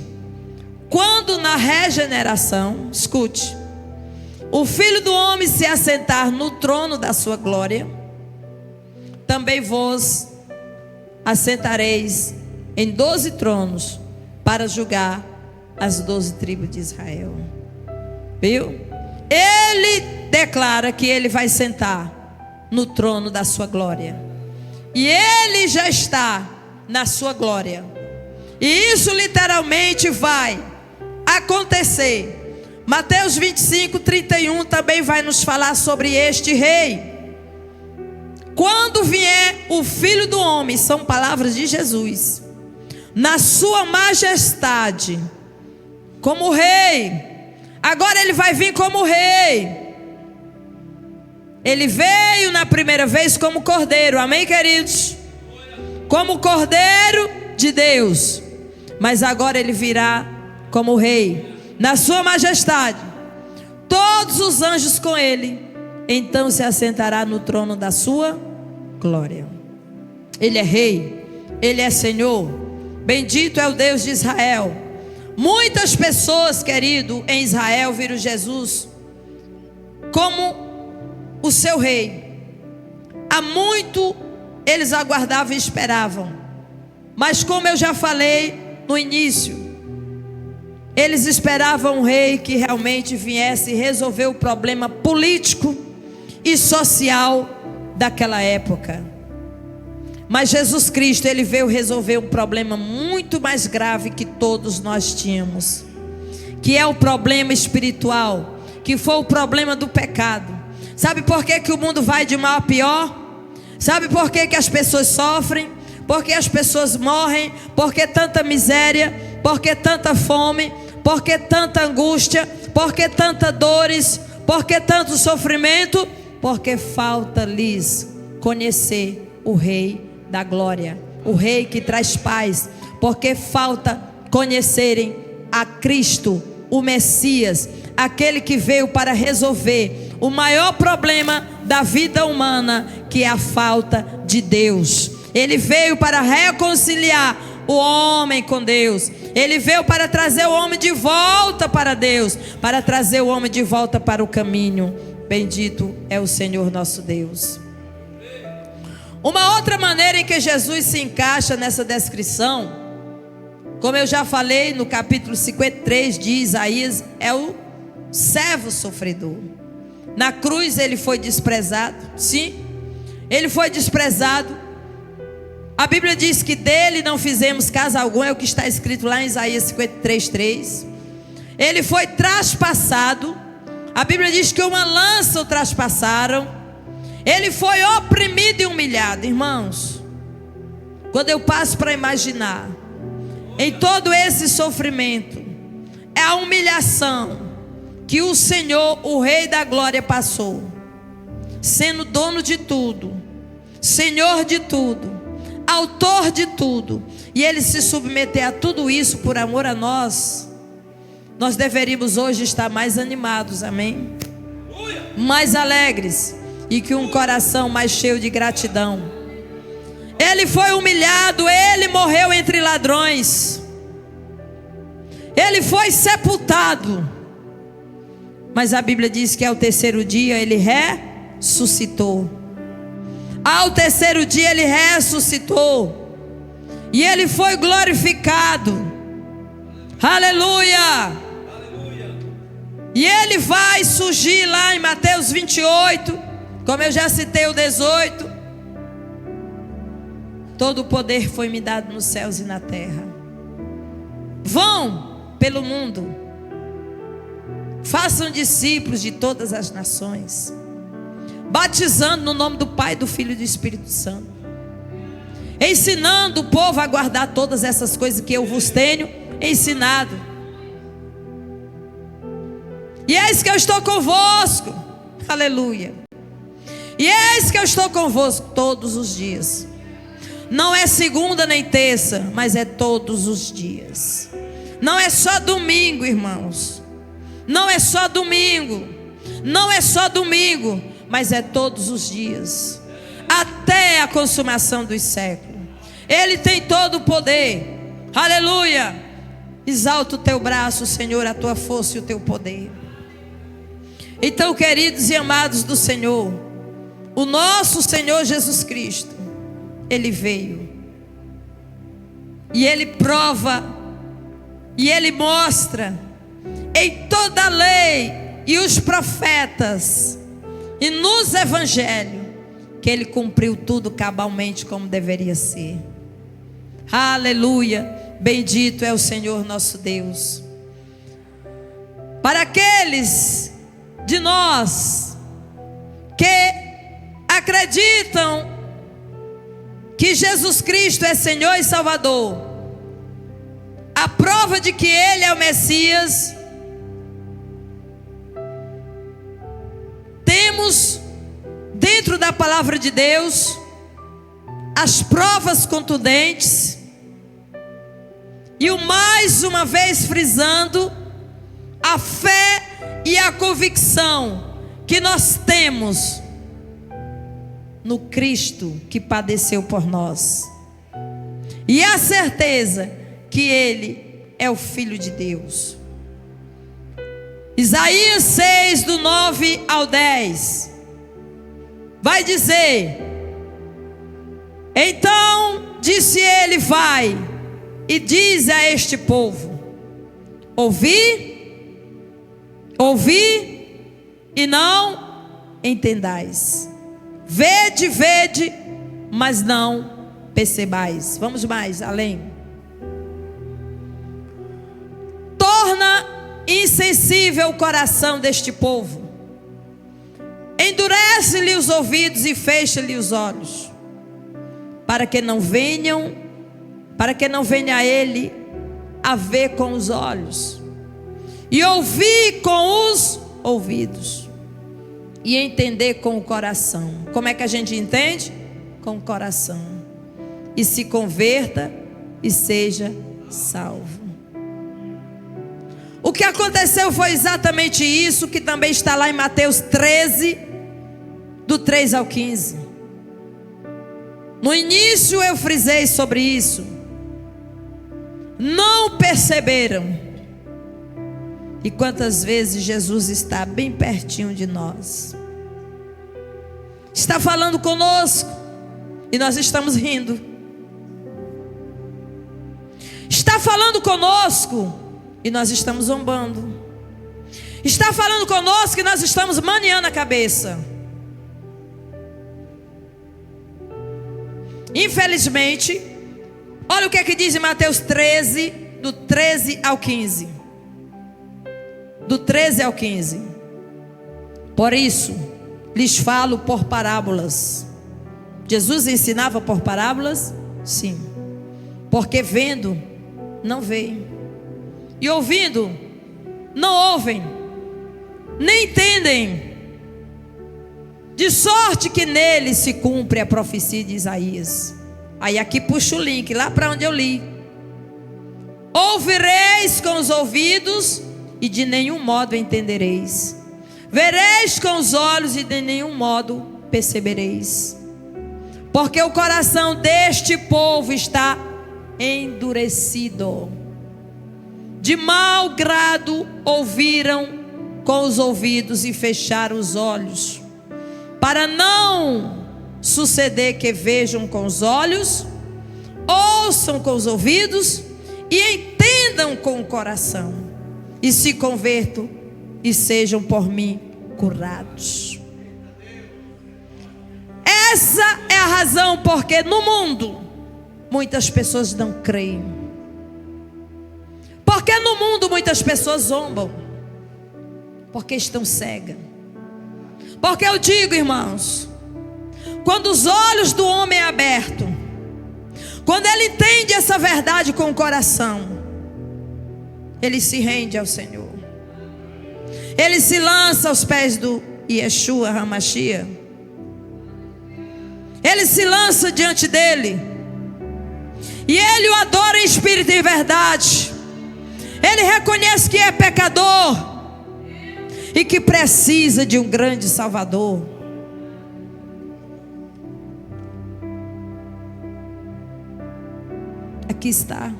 quando na regeneração, escute, o Filho do Homem se assentar no trono da sua glória, também vos assentareis em 12 tronos, para julgar as 12 tribos de Israel. Viu? Ele declara que ele vai sentar no trono da sua glória, e ele já está na sua glória, e isso literalmente vai acontecer. Mateus 25, 31 também vai nos falar sobre este rei. Quando vier o Filho do Homem, são palavras de Jesus, na sua majestade, como rei. Agora ele vai vir como rei. Ele veio na primeira vez como cordeiro, amém, queridos? Como cordeiro de Deus. Mas agora ele virá como rei, na sua majestade, todos os anjos com ele. Então se assentará no trono da sua glória. Ele é rei, ele é Senhor. Bendito é o Deus de Israel. Muitas pessoas, querido, em Israel viram Jesus como o seu rei. Há muito eles aguardavam e esperavam, mas como eu já falei no início, eles esperavam um rei que realmente viesse resolver o problema político e social daquela época. Mas Jesus Cristo, ele veio resolver um problema muito mais grave que todos nós tínhamos, que é o problema espiritual, que foi o problema do pecado. Sabe por que que o mundo vai de mal a pior? Sabe por que que as pessoas sofrem? Por que as pessoas morrem? Por que tanta miséria? Por que tanta fome? Por que tanta angústia? Por que tantas dores? Por que tanto sofrimento? Porque falta-lhes conhecer o Rei da glória, o Rei que traz paz. Porque falta conhecerem a Cristo, o Messias, aquele que veio para resolver o maior problema da vida humana, que é a falta de Deus. Ele veio para reconciliar o homem com Deus. Ele veio para trazer o homem de volta para Deus, para trazer o homem de volta para o caminho. Bendito é o Senhor nosso Deus. Uma outra maneira em que Jesus se encaixa nessa descrição, como eu já falei no capítulo 53 de Isaías, é o servo sofredor. Na cruz ele foi desprezado, sim, ele foi desprezado. A Bíblia diz que dele não fizemos caso algum, é o que está escrito lá em Isaías 53:3. Ele foi traspassado. A Bíblia diz que uma lança o traspassaram. Ele foi oprimido e humilhado. Irmãos, quando eu passo para imaginar em todo esse sofrimento, é a humilhação que o Senhor, o Rei da Glória, passou, sendo dono de tudo, Senhor de tudo, autor de tudo, e ele se submeter a tudo isso por amor a nós. Nós deveríamos hoje estar mais animados, amém? Mais alegres, e com um coração mais cheio de gratidão. Ele foi humilhado, ele morreu entre ladrões, ele foi sepultado, mas a Bíblia diz que ao terceiro dia ele ressuscitou. Ao terceiro dia ele ressuscitou, e ele foi glorificado. Aleluia! E ele vai surgir lá em Mateus 28, como eu já citei o 18. Todo o poder foi me dado nos céus e na terra. Vão pelo mundo, façam discípulos de todas as nações, batizando no nome do Pai, do Filho e do Espírito Santo, ensinando o povo a guardar todas essas coisas que eu vos tenho ensinado. E eis que eu estou convosco, aleluia, e eis que eu estou convosco todos os dias. Não é segunda nem terça, mas é todos os dias. Não é só domingo, irmãos. Não é só domingo. Não é só domingo, mas é todos os dias, até a consumação dos séculos. Ele tem todo o poder. Aleluia. Exalta o teu braço, Senhor, a tua força e o teu poder. Então, queridos e amados do Senhor, o nosso Senhor Jesus Cristo, Ele veio, e Ele prova, e Ele mostra em toda a lei e os profetas e nos evangelhos que Ele cumpriu tudo cabalmente como deveria ser. Aleluia, bendito é o Senhor nosso Deus. Para aqueles de nós que acreditam que Jesus Cristo é Senhor e Salvador, a prova de que Ele é o Messias, temos dentro da palavra de Deus as provas contundentes, e o mais uma vez frisando a fé e a convicção que nós temos no Cristo que padeceu por nós, e a certeza que Ele é o Filho de Deus. Isaías 6, do 9 ao 10, vai dizer: então disse Ele, vai e diz a este povo: ouvi, e não entendais. Vede, vede, mas não percebais. Vamos mais além. Torna insensível o coração deste povo, endurece-lhe os ouvidos e fecha-lhe os olhos, para que não venha a ele a ver com os olhos, e ouvir com os ouvidos, e entender com o coração. Como é que a gente entende? Com o coração. E se converta e seja salvo. O que aconteceu foi exatamente isso, que também está lá em Mateus 13, do 3 ao 15. No início eu frisei sobre isso. Não perceberam. E quantas vezes Jesus está bem pertinho de nós, está falando conosco, e nós estamos rindo. Está falando conosco e nós estamos zombando. Está falando conosco e nós estamos maniando a cabeça. Infelizmente, olha o que é que diz em Mateus 13, do 13 ao 15. Do 13 ao 15. Por isso lhes falo por parábolas. Jesus ensinava por parábolas? Sim. Porque vendo, não veem, e ouvindo, não ouvem, nem entendem. De sorte que nele se cumpre a profecia de Isaías. Aí aqui puxa o link lá para onde eu li. Ouvireis com os ouvidos e de nenhum modo entendereis. Vereis com os olhos e de nenhum modo percebereis. Porque o coração deste povo está endurecido. De mau grado ouviram com os ouvidos e fecharam os olhos, para não suceder que vejam com os olhos, ouçam com os ouvidos e entendam com o coração, e se convertam e sejam por mim curados. Essa é a razão porque no mundo muitas pessoas não creem. Porque no mundo muitas pessoas zombam, porque estão cegas. Porque eu digo, irmãos, quando os olhos do homem é aberto, quando ele entende essa verdade com o coração, ele se rende ao Senhor, ele se lança aos pés do Yeshua HaMashiach, ele se lança diante dele, e ele o adora em espírito e em verdade. Ele reconhece que é pecador e que precisa de um grande Salvador. Aqui está.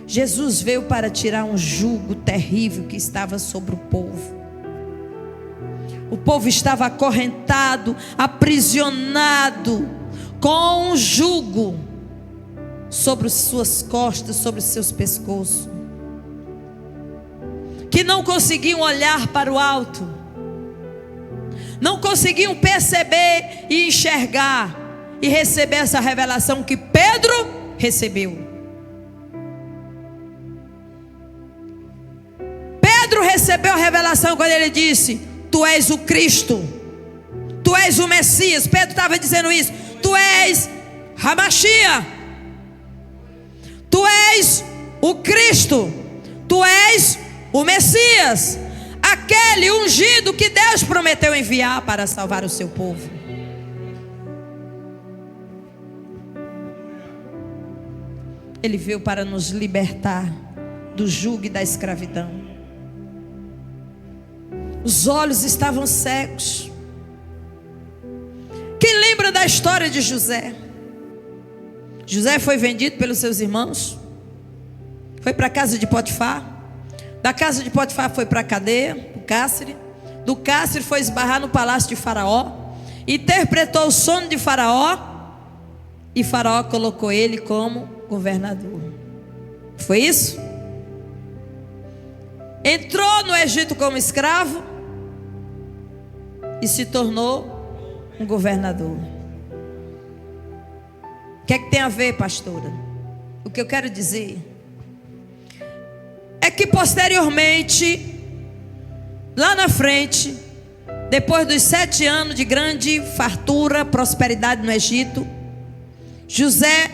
Jesus veio para tirar um jugo terrível que estava sobre o povo. O povo estava acorrentado, aprisionado, com um jugo sobre as suas costas, sobre os seus pescoços, que não conseguiam olhar para o alto, não conseguiam perceber e enxergar e receber essa revelação que Pedro recebeu. Pedro recebeu a revelação quando ele disse: Tu és o Cristo, Tu és o Messias. Pedro estava dizendo isso. Tu és Hamashia, Tu és o Cristo, Tu és o Messias, aquele ungido que Deus prometeu enviar para salvar o seu povo. Ele veio para nos libertar do jugo e da escravidão. Os olhos estavam cegos. Quem lembra da história de José? José foi vendido pelos seus irmãos, foi para a casa de Potifar. Da casa de Potifar foi para a cadeia, o cárcere. Do cárcere foi esbarrar no palácio de Faraó, interpretou o sono de Faraó, e Faraó colocou ele como governador. Foi isso? Entrou no Egito como escravo e se tornou um governador. O que é que tem a ver, pastora? O que eu quero dizer é que posteriormente, lá na frente, depois dos 7 anos de grande fartura, prosperidade no Egito, José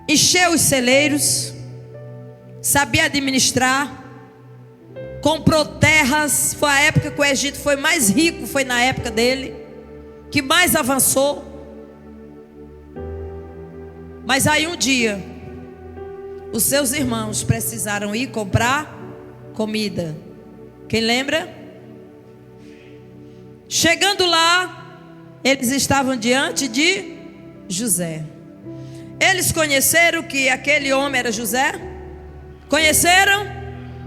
encheu os celeiros, sabia administrar, comprou terras. Foi a época que o Egito foi mais rico, foi na época dele, que mais avançou. Mas aí um dia, os seus irmãos precisaram ir comprar comida. Quem lembra? Chegando lá, eles estavam diante de José. Eles conheceram que aquele homem era José? Conheceram?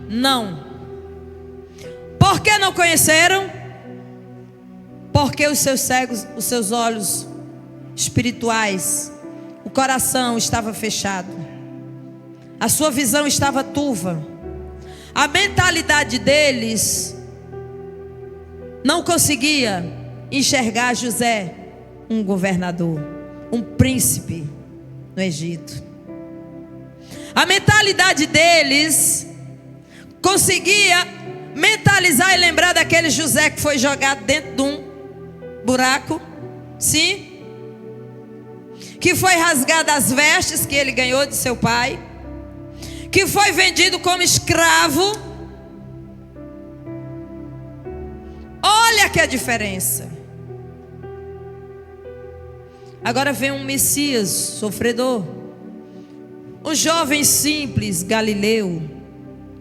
Não. Por que não conheceram? Porque os seus cegos, os seus olhos espirituais, o coração estava fechado, a sua visão estava turva, a mentalidade deles não conseguia enxergar José um governador, um príncipe no Egito. A mentalidade deles conseguia mentalizar e lembrar daquele José que foi jogado dentro de um buraco, sim, que foi rasgado as vestes que ele ganhou de seu pai, que foi vendido como escravo. Olha que a diferença. Agora vem um Messias sofredor, um jovem simples, galileu,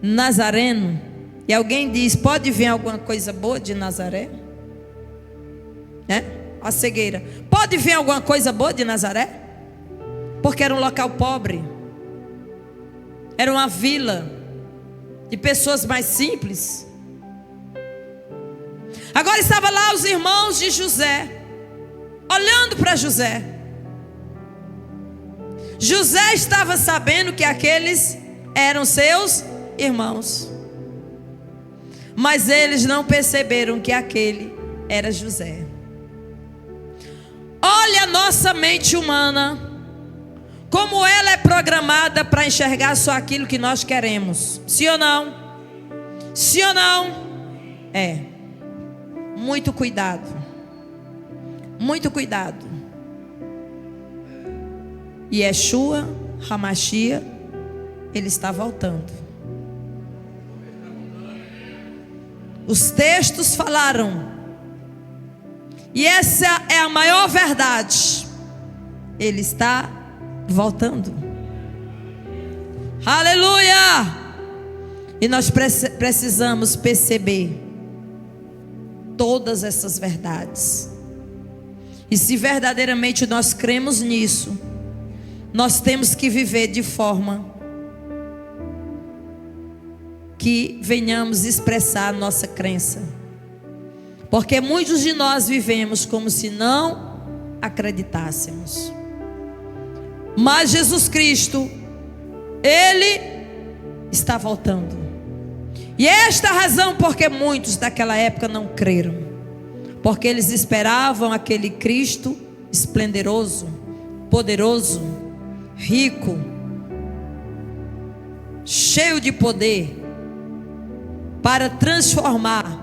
nazareno. E alguém diz: pode vir alguma coisa boa de Nazaré? A cegueira. Pode vir alguma coisa boa de Nazaré? Porque era um local pobre, era uma vila de pessoas mais simples. Agora estavam lá os irmãos de José, olhando para José. José estava sabendo que aqueles eram seus irmãos, mas eles não perceberam que aquele era José. Olha a nossa mente humana, como ela é programada para enxergar só aquilo que nós queremos. Sim ou não? Sim ou não? Muito cuidado. Muito cuidado. Yeshua Hamashia, ele está voltando. Os textos falaram, e essa é a maior verdade: ele está voltando. Aleluia! E nós precisamos perceber todas essas verdades. E se verdadeiramente nós cremos nisso, nós temos que viver de forma que venhamos expressar a nossa crença. Porque muitos de nós vivemos como se não acreditássemos. Mas Jesus Cristo, Ele está voltando. E é esta a razão porque muitos daquela época não creram. Porque eles esperavam aquele Cristo esplendoroso, poderoso, rico, cheio de poder, para transformar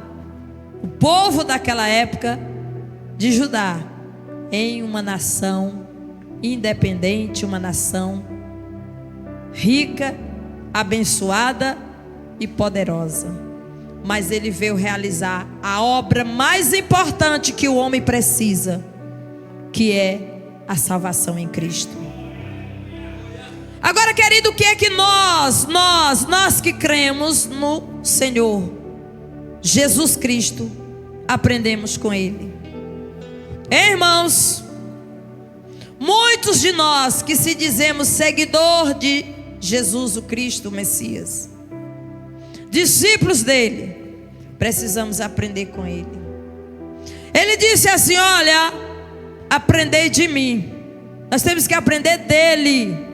o povo daquela época de Judá em uma nação independente, uma nação rica, abençoada e poderosa. Mas ele veio realizar a obra mais importante que o homem precisa, que é a salvação em Cristo. Agora, querido, o que é que nós que cremos no Senhor Jesus Cristo, aprendemos com Ele? Irmãos, muitos de nós que se dizemos seguidor de Jesus o Cristo, o Messias, discípulos dele, precisamos aprender com ele. Ele disse assim: olha, aprendei de mim. Nós temos que aprender dele.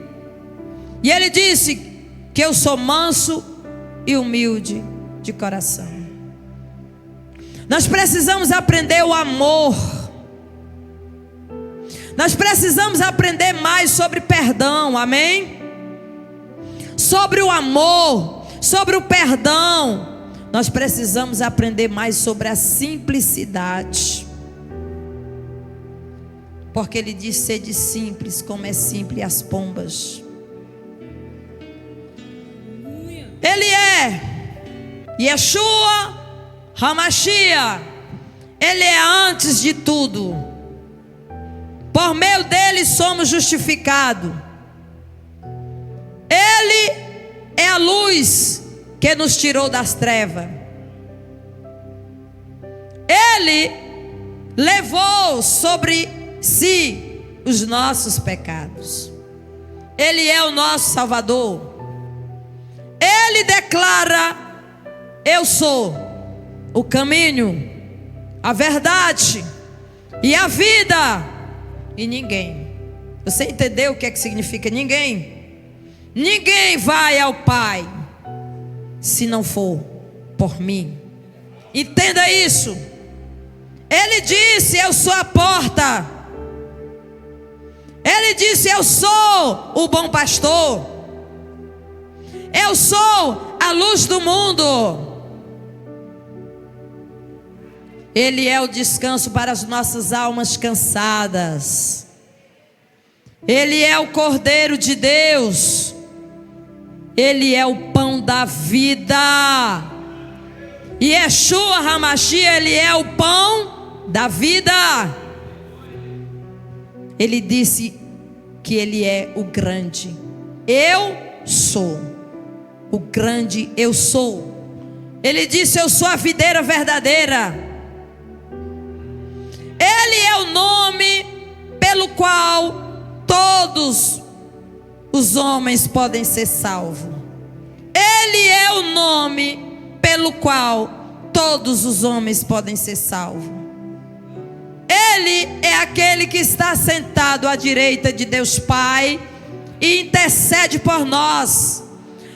E ele disse que eu sou manso e humilde de coração. Nós precisamos aprender o amor. Nós precisamos aprender mais sobre perdão, amém? Sobre o amor, sobre o perdão. Nós precisamos aprender mais sobre a simplicidade. Porque ele diz: sede simples, como é simples as pombas. Ele é Yeshua HaMashiach. Ele é antes de tudo. Por meio dele somos justificados. Ele é a luz que nos tirou das trevas. Ele levou sobre si os nossos pecados. Ele é o nosso Salvador. Ele declara: eu sou o caminho, a verdade e a vida. E ninguém, você entendeu o que é que significa ninguém? Ninguém vai ao Pai se não for por mim. Entenda isso. Ele disse: eu sou a porta. Ele disse: eu sou o bom pastor. Eu sou a luz do mundo. Ele é o descanso para as nossas almas cansadas. Ele é o Cordeiro de Deus. Ele é o pão da vida. E Yeshua HaMashiach, ele é o pão da vida. Ele disse que ele é o grande. Eu sou o grande, eu sou. Ele disse: eu sou a videira verdadeira. Ele é o nome pelo qual todos os homens podem ser salvos. Ele é o nome pelo qual todos os homens podem ser salvos. Ele é aquele que está sentado à direita de Deus Pai e intercede por nós.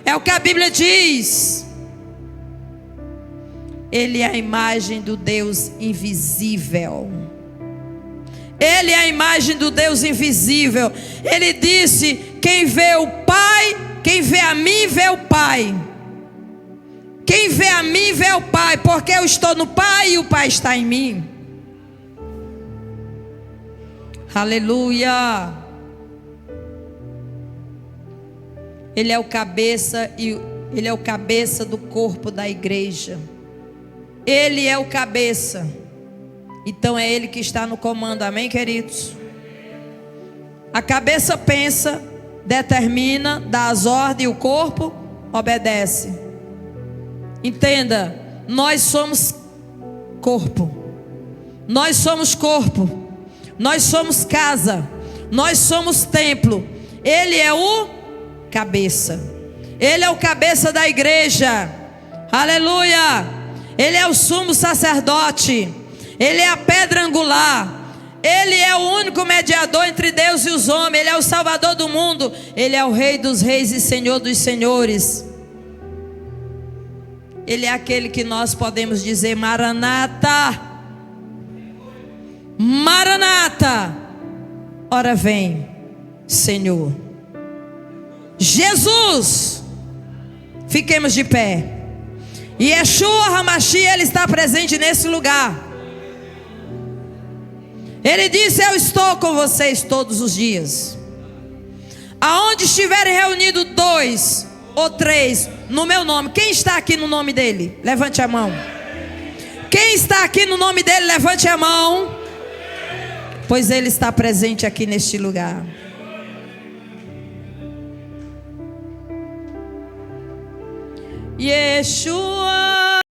É o que a Bíblia diz. Ele é a imagem do Deus invisível. Ele é a imagem do Deus invisível. Ele disse: quem vê o Pai, quem vê a mim, vê o Pai. Quem vê a mim, vê o Pai, porque eu estou no Pai e o Pai está em mim. Aleluia. Ele é o cabeça e ele é o cabeça do corpo da igreja. Ele é o cabeça. Então é ele que está no comando, amém, queridos? A cabeça pensa determina, dá as ordens e o corpo obedece. Entenda, nós somos corpo. Nós somos corpo. Nós somos casa. Nós somos templo. Ele é o cabeça. Ele é o cabeça da igreja. Aleluia. Ele é o sumo sacerdote. Ele é a pedra angular. Ele é o único mediador entre Deus e os homens. Ele é o salvador do mundo. Ele é o rei dos reis e senhor dos senhores. Ele é aquele que nós podemos dizer: Maranata, Maranata, ora vem, Senhor. Jesus. Fiquemos de pé. E Yeshua HaMashiach, Ele está presente nesse lugar. Ele disse: eu estou com vocês todos os dias. Aonde estiverem reunidos 2 ou 3 no meu nome. Quem está aqui no nome dele? Levante a mão. Quem está aqui no nome dele? Levante a mão. Pois ele está presente aqui neste lugar. Yeshua